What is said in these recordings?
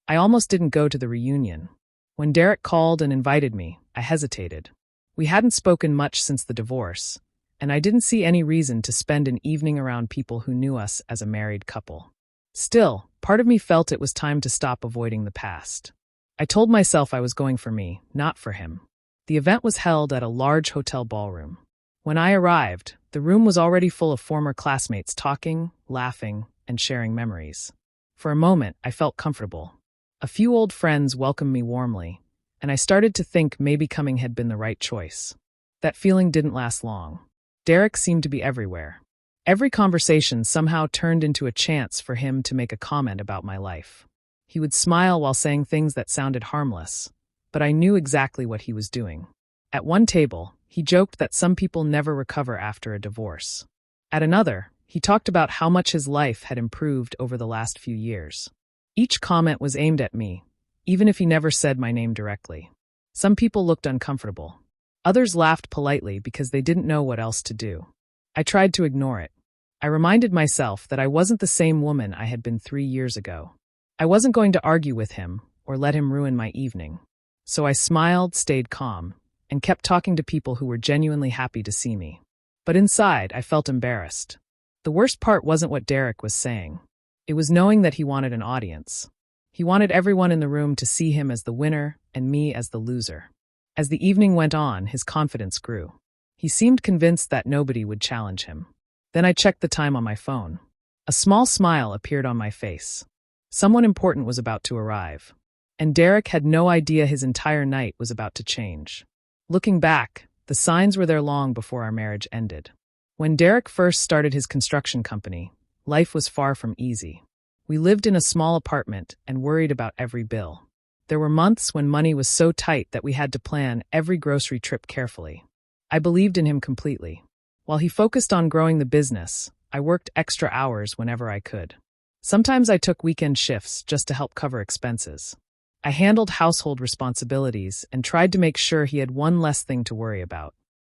I almost didn't go to the reunion. When Derek called and invited me, I hesitated. We hadn't spoken much since the divorce, and I didn't see any reason to spend an evening around people who knew us as a married couple. Still, part of me felt it was time to stop avoiding the past. I told myself I was going for me, not for him. The event was held at a large hotel ballroom. When I arrived, the room was already full of former classmates talking, laughing, and sharing memories. For a moment, I felt comfortable. A few old friends welcomed me warmly, and I started to think maybe coming had been the right choice. That feeling didn't last long. Derek seemed to be everywhere. Every conversation somehow turned into a chance for him to make a comment about my life. He would smile while saying things that sounded harmless, but I knew exactly what he was doing. At one table, he joked that some people never recover after a divorce. At another, he talked about how much his life had improved over the last few years. Each comment was aimed at me, even if he never said my name directly. Some people looked uncomfortable. Others laughed politely because they didn't know what else to do. I tried to ignore it. I reminded myself that I wasn't the same woman I had been 3 years ago. I wasn't going to argue with him or let him ruin my evening. So I smiled, stayed calm, and kept talking to people who were genuinely happy to see me. But inside, I felt embarrassed. The worst part wasn't what Derek was saying. It was knowing that he wanted an audience. He wanted everyone in the room to see him as the winner and me as the loser. As the evening went on, his confidence grew. He seemed convinced that nobody would challenge him. Then I checked the time on my phone. A small smile appeared on my face. Someone important was about to arrive. And Derek had no idea his entire night was about to change. Looking back, the signs were there long before our marriage ended. When Derek first started his construction company, life was far from easy. We lived in a small apartment and worried about every bill. There were months when money was so tight that we had to plan every grocery trip carefully. I believed in him completely. While he focused on growing the business, I worked extra hours whenever I could. Sometimes I took weekend shifts just to help cover expenses. I handled household responsibilities and tried to make sure he had one less thing to worry about.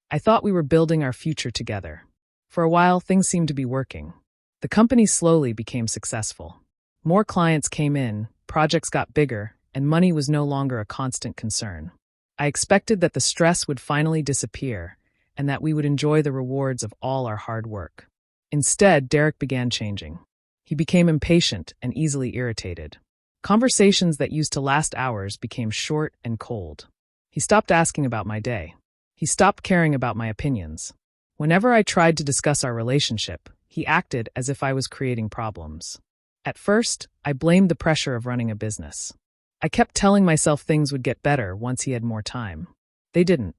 I thought we were building our future together. For a while, things seemed to be working. The company slowly became successful. More clients came in, projects got bigger, and money was no longer a constant concern. I expected that the stress would finally disappear and that we would enjoy the rewards of all our hard work. Instead, Derek began changing. He became impatient and easily irritated. Conversations that used to last hours became short and cold. He stopped asking about my day. He stopped caring about my opinions. Whenever I tried to discuss our relationship, he acted as if I was creating problems. At first, I blamed the pressure of running a business. I kept telling myself things would get better once he had more time. They didn't.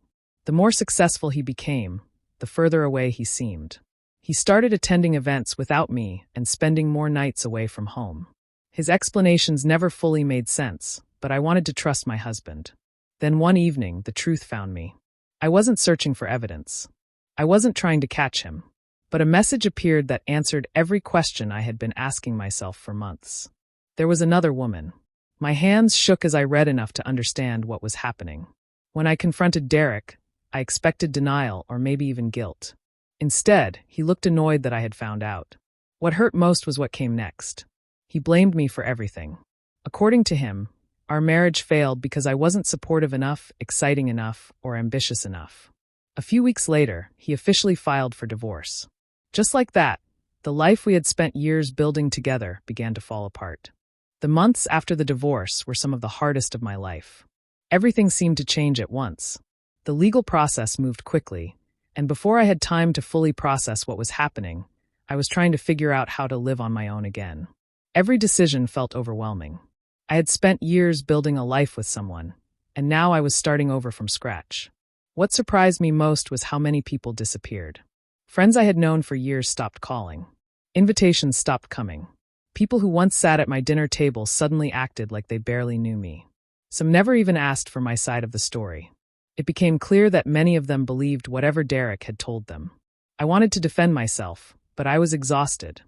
The more successful he became, the further away he seemed. He started attending events without me and spending more nights away from home. His explanations never fully made sense, but I wanted to trust my husband. Then one evening, the truth found me. I wasn't searching for evidence. I wasn't trying to catch him. But a message appeared that answered every question I had been asking myself for months. There was another woman. My hands shook as I read enough to understand what was happening. When I confronted Derek, I expected denial or maybe even guilt. Instead, he looked annoyed that I had found out. What hurt most was what came next. He blamed me for everything. According to him, our marriage failed because I wasn't supportive enough, exciting enough, or ambitious enough. A few weeks later, he officially filed for divorce. Just like that, the life we had spent years building together began to fall apart. The months after the divorce were some of the hardest of my life. Everything seemed to change at once. The legal process moved quickly, and before I had time to fully process what was happening, I was trying to figure out how to live on my own again. Every decision felt overwhelming. I had spent years building a life with someone, and now I was starting over from scratch. What surprised me most was how many people disappeared. Friends I had known for years stopped calling. Invitations stopped coming. People who once sat at my dinner table suddenly acted like they barely knew me. Some never even asked for my side of the story. It became clear that many of them believed whatever Derek had told them. I wanted to defend myself, but I was exhausted.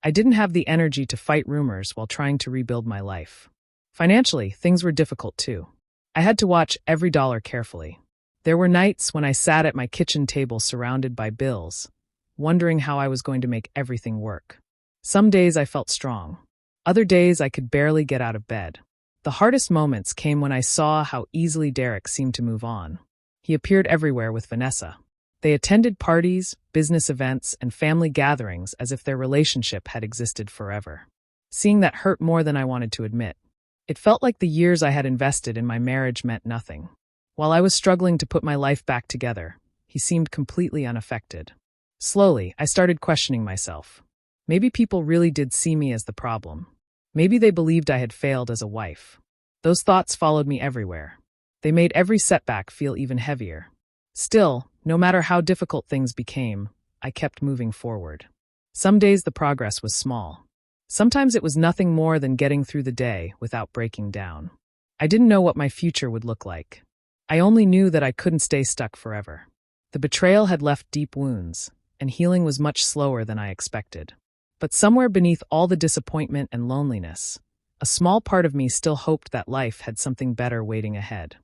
I didn't have the energy to fight rumors while trying to rebuild my life. Financially, things were difficult too. I had to watch every dollar carefully. There were nights when I sat at my kitchen table surrounded by bills, wondering how I was going to make everything work. Some days I felt strong. Other days I could barely get out of bed. The hardest moments came when I saw how easily Derek seemed to move on. He appeared everywhere with Vanessa. They attended parties, business events, and family gatherings as if their relationship had existed forever. Seeing that hurt more than I wanted to admit. It felt like the years I had invested in my marriage meant nothing. While I was struggling to put my life back together, he seemed completely unaffected. Slowly, I started questioning myself. Maybe people really did see me as the problem. Maybe they believed I had failed as a wife. Those thoughts followed me everywhere. They made every setback feel even heavier. Still, no matter how difficult things became, I kept moving forward. Some days the progress was small. Sometimes it was nothing more than getting through the day without breaking down. I didn't know what my future would look like. I only knew that I couldn't stay stuck forever. The betrayal had left deep wounds, and healing was much slower than I expected. But somewhere beneath all the disappointment and loneliness, a small part of me still hoped that life had something better waiting ahead.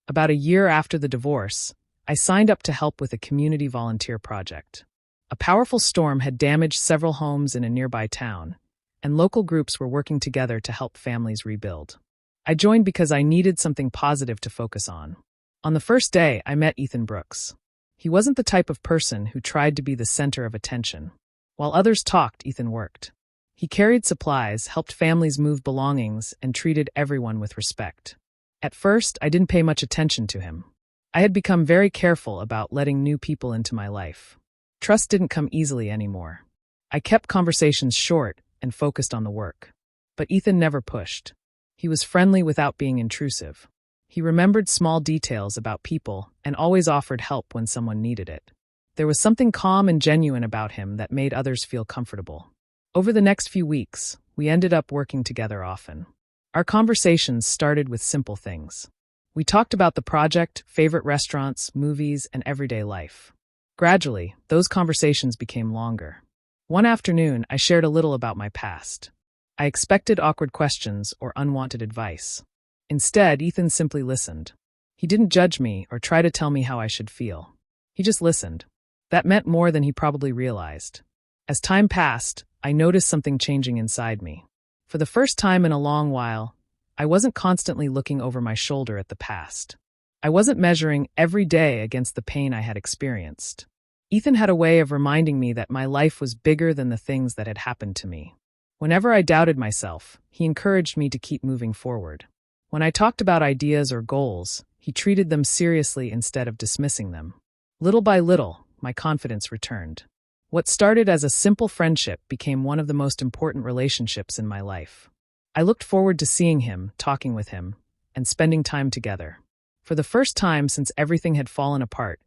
About a year after the divorce, I signed up to help with a community volunteer project. A powerful storm had damaged several homes in a nearby town, and local groups were working together to help families rebuild. I joined because I needed something positive to focus on. On the first day, I met Ethan Brooks. He wasn't the type of person who tried to be the center of attention. While others talked, Ethan worked. He carried supplies, helped families move belongings, and treated everyone with respect. At first, I didn't pay much attention to him. I had become very careful about letting new people into my life. Trust didn't come easily anymore. I kept conversations short and focused on the work. But Ethan never pushed. He was friendly without being intrusive. He remembered small details about people and always offered help when someone needed it. There was something calm and genuine about him that made others feel comfortable. Over the next few weeks, we ended up working together often. Our conversations started with simple things. We talked about the project, favorite restaurants, movies, and everyday life. Gradually, those conversations became longer. One afternoon, I shared a little about my past. I expected awkward questions or unwanted advice. Instead, Ethan simply listened. He didn't judge me or try to tell me how I should feel. He just listened. That meant more than he probably realized. As time passed, I noticed something changing inside me. For the first time in a long while, I wasn't constantly looking over my shoulder at the past. I wasn't measuring every day against the pain I had experienced. Ethan had a way of reminding me that my life was bigger than the things that had happened to me. Whenever I doubted myself, he encouraged me to keep moving forward. When I talked about ideas or goals, he treated them seriously instead of dismissing them. Little by little, my confidence returned. What started as a simple friendship became one of the most important relationships in my life. I looked forward to seeing him, talking with him, and spending time together. For the first time since everything had fallen apart,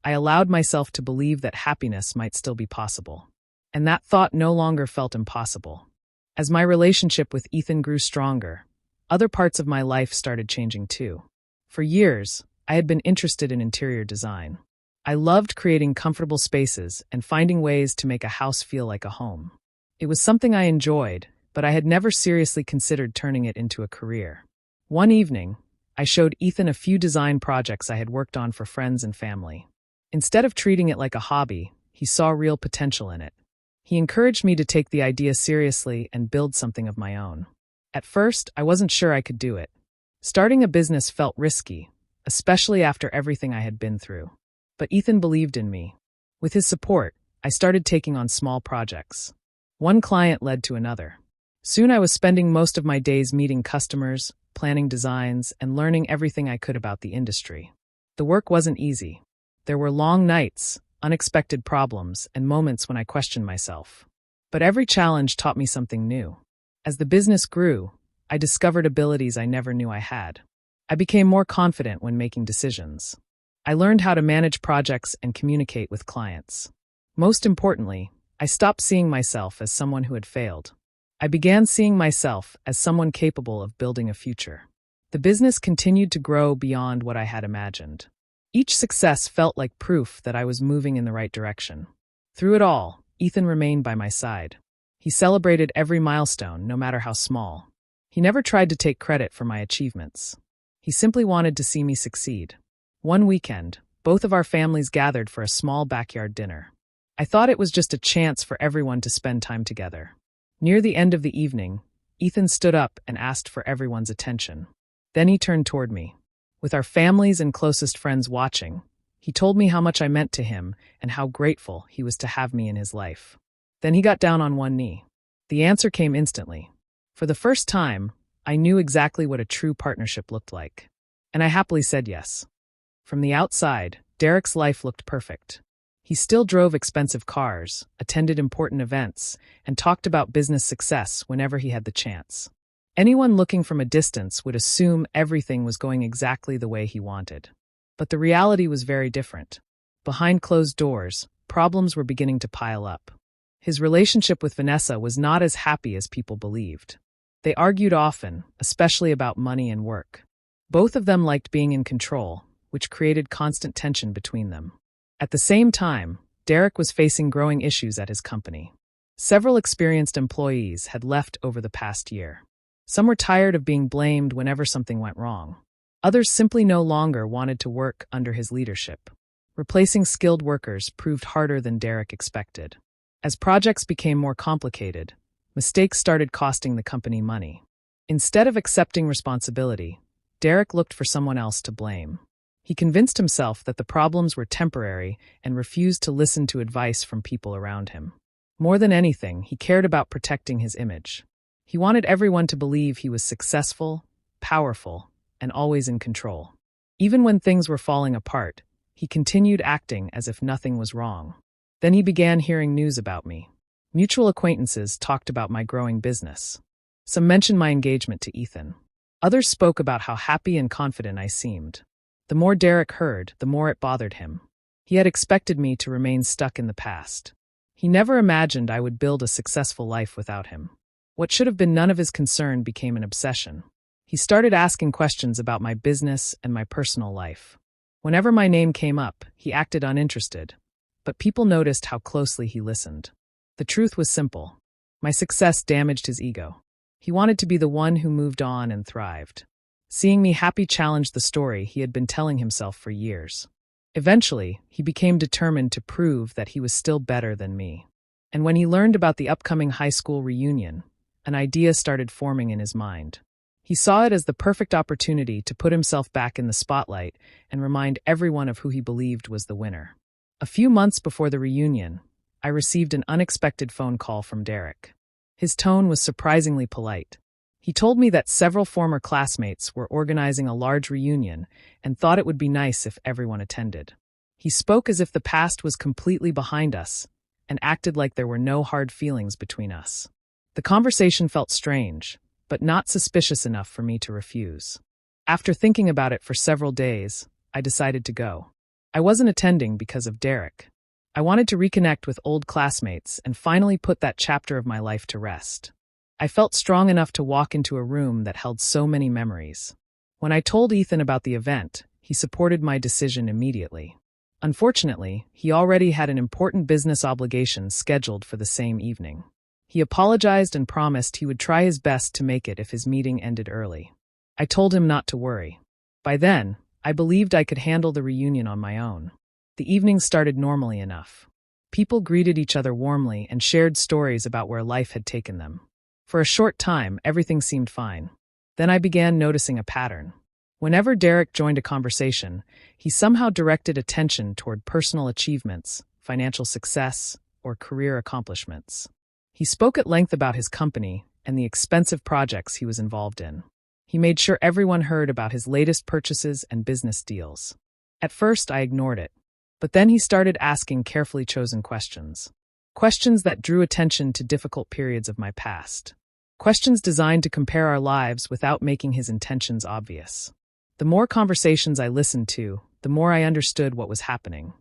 I allowed myself to believe that happiness might still be possible. And that thought no longer felt impossible. As my relationship with Ethan grew stronger, other parts of my life started changing too. For years, I had been interested in interior design. I loved creating comfortable spaces and finding ways to make a house feel like a home. It was something I enjoyed, but I had never seriously considered turning it into a career. One evening, I showed Ethan a few design projects I had worked on for friends and family. Instead of treating it like a hobby, he saw real potential in it. He encouraged me to take the idea seriously and build something of my own. At first, I wasn't sure I could do it. Starting a business felt risky, especially after everything I had been through. But Ethan believed in me. With his support, I started taking on small projects. One client led to another. Soon I was spending most of my days meeting customers, planning designs, and learning everything I could about the industry. The work wasn't easy. There were long nights, unexpected problems, and moments when I questioned myself. But every challenge taught me something new. As the business grew, I discovered abilities I never knew I had. I became more confident when making decisions. I learned how to manage projects and communicate with clients. Most importantly, I stopped seeing myself as someone who had failed. I began seeing myself as someone capable of building a future. The business continued to grow beyond what I had imagined. Each success felt like proof that I was moving in the right direction. Through it all, Ethan remained by my side. He celebrated every milestone, no matter how small. He never tried to take credit for my achievements. He simply wanted to see me succeed. One weekend, both of our families gathered for a small backyard dinner. I thought it was just a chance for everyone to spend time together. Near the end of the evening, Ethan stood up and asked for everyone's attention. Then he turned toward me. With our families and closest friends watching, he told me how much I meant to him and how grateful he was to have me in his life. Then he got down on one knee. The answer came instantly. For the first time, I knew exactly what a true partnership looked like. And I happily said yes. From the outside, Derek's life looked perfect. He still drove expensive cars, attended important events, and talked about business success whenever he had the chance. Anyone looking from a distance would assume everything was going exactly the way he wanted. But the reality was very different. Behind closed doors, problems were beginning to pile up. His relationship with Vanessa was not as happy as people believed. They argued often, especially about money and work. Both of them liked being in control, which created constant tension between them. At the same time, Derek was facing growing issues at his company. Several experienced employees had left over the past year. Some were tired of being blamed whenever something went wrong. Others simply no longer wanted to work under his leadership. Replacing skilled workers proved harder than Derek expected. As projects became more complicated, mistakes started costing the company money. Instead of accepting responsibility, Derek looked for someone else to blame. He convinced himself that the problems were temporary and refused to listen to advice from people around him. More than anything, he cared about protecting his image. He wanted everyone to believe he was successful, powerful, and always in control. Even when things were falling apart, he continued acting as if nothing was wrong. Then he began hearing news about me. Mutual acquaintances talked about my growing business. Some mentioned my engagement to Ethan. Others spoke about how happy and confident I seemed. The more Derek heard, the more it bothered him. He had expected me to remain stuck in the past. He never imagined I would build a successful life without him. What should have been none of his concern became an obsession. He started asking questions about my business and my personal life. Whenever my name came up, he acted uninterested, but people noticed how closely he listened. The truth was simple. My success damaged his ego. He wanted to be the one who moved on and thrived. Seeing me happy challenged the story he had been telling himself for years. Eventually, he became determined to prove that he was still better than me. And when he learned about the upcoming high school reunion, an idea started forming in his mind. He saw it as the perfect opportunity to put himself back in the spotlight and remind everyone of who he believed was the winner. A few months before the reunion, I received an unexpected phone call from Derek. His tone was surprisingly polite. He told me that several former classmates were organizing a large reunion and thought it would be nice if everyone attended. He spoke as if the past was completely behind us and acted like there were no hard feelings between us. The conversation felt strange, but not suspicious enough for me to refuse. After thinking about it for several days, I decided to go. I wasn't attending because of Derek. I wanted to reconnect with old classmates and finally put that chapter of my life to rest. I felt strong enough to walk into a room that held so many memories. When I told Ethan about the event, he supported my decision immediately. Unfortunately, he already had an important business obligation scheduled for the same evening. He apologized and promised he would try his best to make it if his meeting ended early. I told him not to worry. By then, I believed I could handle the reunion on my own. The evening started normally enough. People greeted each other warmly and shared stories about where life had taken them. For a short time, everything seemed fine. Then I began noticing a pattern. Whenever Derek joined a conversation, he somehow directed attention toward personal achievements, financial success, or career accomplishments. He spoke at length about his company and the expensive projects he was involved in. He made sure everyone heard about his latest purchases and business deals. At first, I ignored it. But then he started asking carefully chosen questions. Questions that drew attention to difficult periods of my past. Questions designed to compare our lives without making his intentions obvious. The more conversations I listened to, the more I understood what was happening.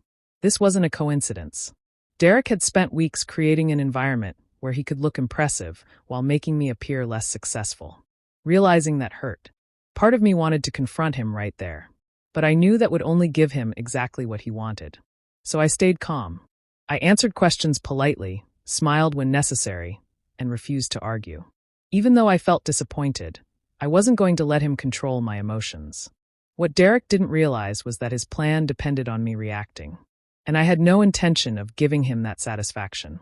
This wasn't a coincidence. Derek had spent weeks creating an environment where he could look impressive while making me appear less successful. Realizing that hurt. Part of me wanted to confront him right there. But I knew that would only give him exactly what he wanted. So I stayed calm. I answered questions politely, smiled when necessary, and refused to argue. Even though I felt disappointed, I wasn't going to let him control my emotions. What Derek didn't realize was that his plan depended on me reacting, and I had no intention of giving him that satisfaction.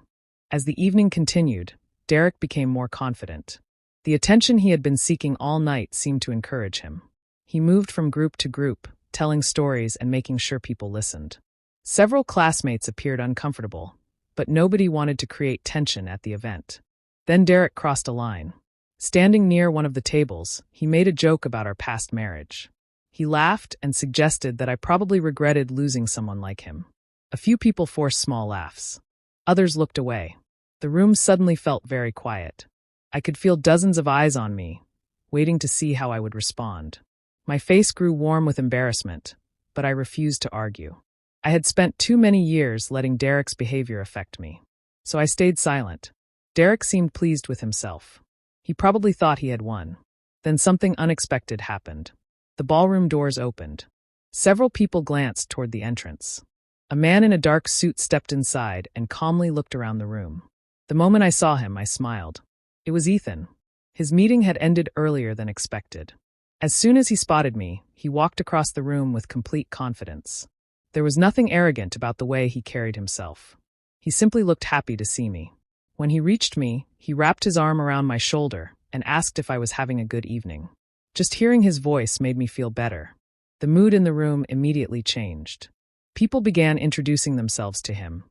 As the evening continued, Derek became more confident. The attention he had been seeking all night seemed to encourage him. He moved from group to group, telling stories and making sure people listened. Several classmates appeared uncomfortable, but nobody wanted to create tension at the event. Then Derek crossed a line. Standing near one of the tables, he made a joke about our past marriage. He laughed and suggested that I probably regretted losing someone like him. A few people forced small laughs. Others looked away. The room suddenly felt very quiet. I could feel dozens of eyes on me, waiting to see how I would respond. My face grew warm with embarrassment, but I refused to argue. I had spent too many years letting Derek's behavior affect me. So I stayed silent. Derek seemed pleased with himself. He probably thought he had won. Then something unexpected happened. The ballroom doors opened. Several people glanced toward the entrance. A man in a dark suit stepped inside and calmly looked around the room. The moment I saw him, I smiled. It was Ethan. His meeting had ended earlier than expected. As soon as he spotted me, he walked across the room with complete confidence. There was nothing arrogant about the way he carried himself. He simply looked happy to see me. When he reached me, he wrapped his arm around my shoulder and asked if I was having a good evening. Just hearing his voice made me feel better. The mood in the room immediately changed. People began introducing themselves to him,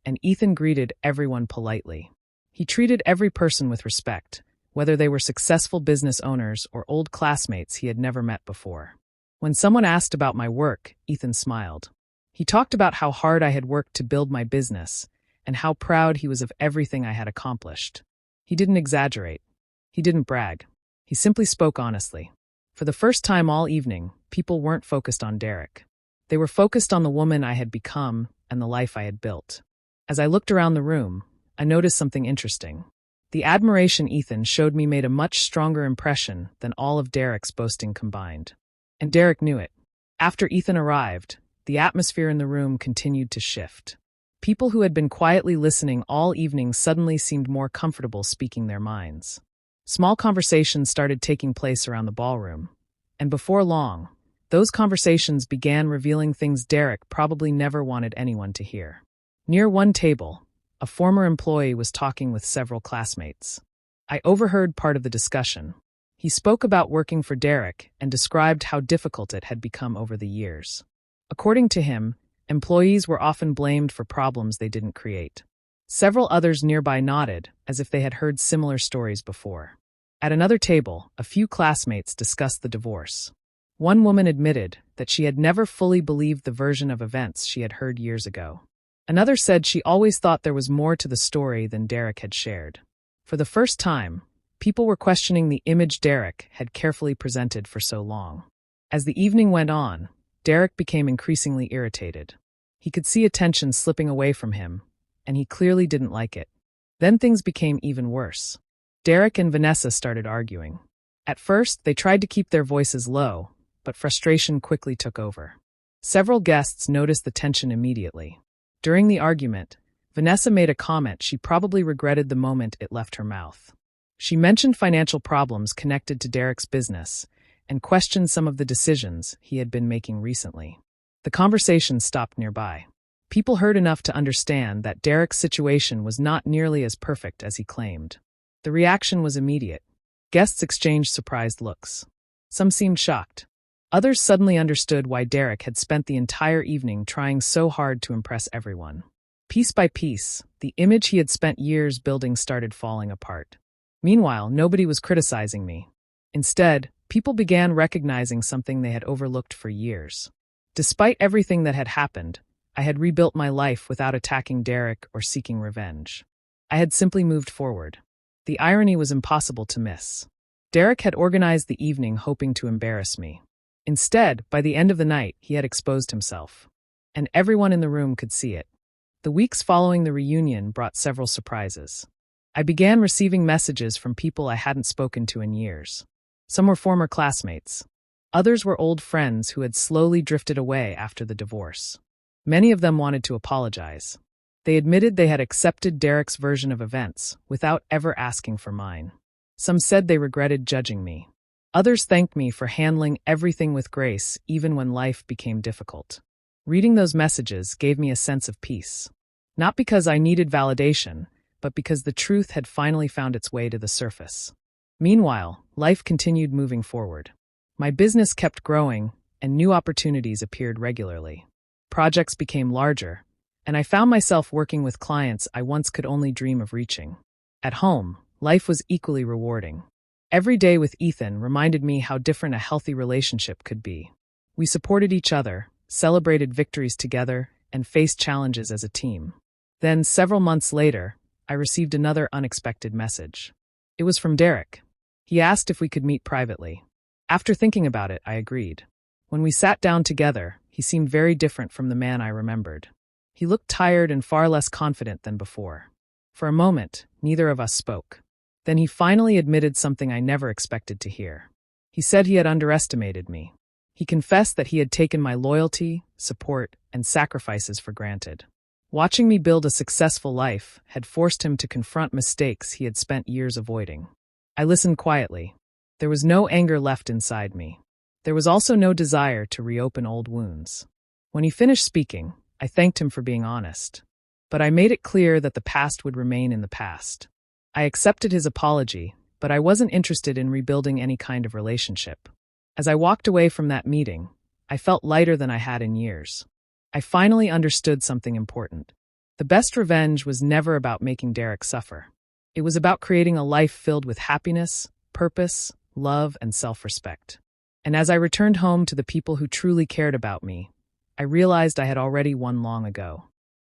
and Ethan greeted everyone politely. He treated every person with respect, whether they were successful business owners or old classmates he had never met before. When someone asked about my work, Ethan smiled. He talked about how hard I had worked to build my business and how proud he was of everything I had accomplished. He didn't exaggerate. He didn't brag. He simply spoke honestly. For the first time all evening, people weren't focused on Derek. They were focused on the woman I had become and the life I had built. As I looked around the room, I noticed something interesting. The admiration Ethan showed me made a much stronger impression than all of Derek's boasting combined. And Derek knew it. After Ethan arrived, the atmosphere in the room continued to shift. People who had been quietly listening all evening suddenly seemed more comfortable speaking their minds. Small conversations started taking place around the ballroom, and before long, those conversations began revealing things Derek probably never wanted anyone to hear. Near one table, a former employee was talking with several classmates. I overheard part of the discussion. He spoke about working for Derek and described how difficult it had become over the years. According to him, employees were often blamed for problems they didn't create. Several others nearby nodded, as if they had heard similar stories before. At another table, a few classmates discussed the divorce. One woman admitted that she had never fully believed the version of events she had heard years ago. Another said she always thought there was more to the story than Derek had shared. For the first time, people were questioning the image Derek had carefully presented for so long. As the evening went on, Derek became increasingly irritated. He could see attention slipping away from him, and he clearly didn't like it. Then things became even worse. Derek and Vanessa started arguing. At first, they tried to keep their voices low, but frustration quickly took over. Several guests noticed the tension immediately. During the argument, Vanessa made a comment she probably regretted the moment it left her mouth. She mentioned financial problems connected to Derek's business and questioned some of the decisions he had been making recently. The conversation stopped nearby. People heard enough to understand that Derek's situation was not nearly as perfect as he claimed. The reaction was immediate. Guests exchanged surprised looks. Some seemed shocked. Others suddenly understood why Derek had spent the entire evening trying so hard to impress everyone. Piece by piece, the image he had spent years building started falling apart. Meanwhile, nobody was criticizing me. Instead, people began recognizing something they had overlooked for years. Despite everything that had happened, I had rebuilt my life without attacking Derek or seeking revenge. I had simply moved forward. The irony was impossible to miss. Derek had organized the evening hoping to embarrass me. Instead, by the end of the night, he had exposed himself. And everyone in the room could see it. The weeks following the reunion brought several surprises. I began receiving messages from people I hadn't spoken to in years. Some were former classmates. Others were old friends who had slowly drifted away after the divorce. Many of them wanted to apologize. They admitted they had accepted Derek's version of events without ever asking for mine. Some said they regretted judging me. Others thanked me for handling everything with grace even when life became difficult. Reading those messages gave me a sense of peace. Not because I needed validation, but because the truth had finally found its way to the surface. Meanwhile, life continued moving forward. My business kept growing, and new opportunities appeared regularly. Projects became larger, and I found myself working with clients I once could only dream of reaching. At home, life was equally rewarding. Every day with Ethan reminded me how different a healthy relationship could be. We supported each other, celebrated victories together, and faced challenges as a team. Then, several months later, I received another unexpected message. It was from Derek. He asked if we could meet privately. After thinking about it, I agreed. When we sat down together, he seemed very different from the man I remembered. He looked tired and far less confident than before. For a moment, neither of us spoke. Then he finally admitted something I never expected to hear. He said he had underestimated me. He confessed that he had taken my loyalty, support, and sacrifices for granted. Watching me build a successful life had forced him to confront mistakes he had spent years avoiding. I listened quietly. There was no anger left inside me. There was also no desire to reopen old wounds. When he finished speaking, I thanked him for being honest. But I made it clear that the past would remain in the past. I accepted his apology, but I wasn't interested in rebuilding any kind of relationship. As I walked away from that meeting, I felt lighter than I had in years. I finally understood something important. The best revenge was never about making Derek suffer. It was about creating a life filled with happiness, purpose, love, and self-respect. And as I returned home to the people who truly cared about me, I realized I had already won long ago.